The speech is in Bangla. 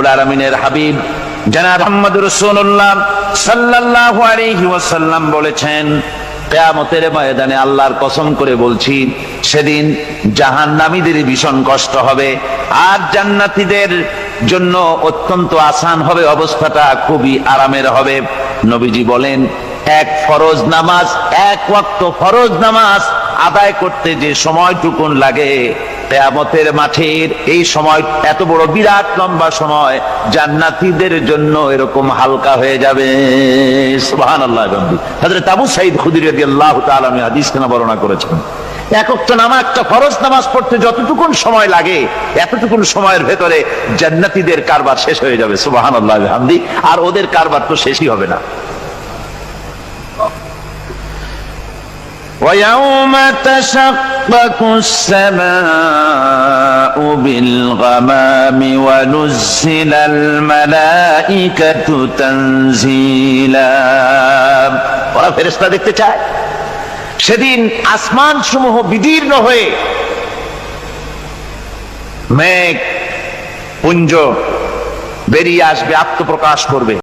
আলামিনের হাবিব জনাব মুহাম্মদ রাসূলুল্লাহ সাল্লাল্লাহু আলাইহি ওয়াসাল্লাম বলেছেন, কিয়ামতের ময়দানে আল্লাহর কসম করে বলছি, সেদিন জাহান্নামীদের ভীষণ কষ্ট হবে আর জান্নাতীদের জন্য অত্যন্ত আসান হবে, অবস্থাটা খুবই আরামের হবে। নবীজি বলেন, এক ফরজ নামাজ, এক ওয়াক্ত ফরজ নামাজ আদায় করতে যে সময়টুকুন লাগে, কিয়ামতের মাঠের এই সময় এত বড় বিরাট লম্বা সময় জান্নাতীদের জন্য এরকম হালকা হয়ে যাবে। সুবহানাল্লাহ। হযরত আবু সাঈদ খুদরী রাদিয়াল্লাহু তাআলা আনহু হাদিস কেনা বর্ণনা করেছেন, এক ওয়াক্ত নামাজ, একটা ফরজ নামাজ পড়তে যতটুকুন সময় লাগে এতটুকুন সময়ের ভেতরে জান্নাতীদের কারবার শেষ হয়ে যাবে। সুবহানাল্লাহ বিহামদি। আর ওদের কারবার তো শেষই হবে না। وَيَوْمَ تَشَقَّقُ السَّمَاءُ بِالْغَمَامِ وَنُزِّلَ الْمَلَائِكَةُ تَنزِيلًا। ওরা ফেরেশতা দেখতে চায়। সেদিন আসমান সমূহ বিদীর্ণ হয়ে মেঘ পুঞ্জ বেরিয়ে আসবে, আত্মপ্রকাশ করবে।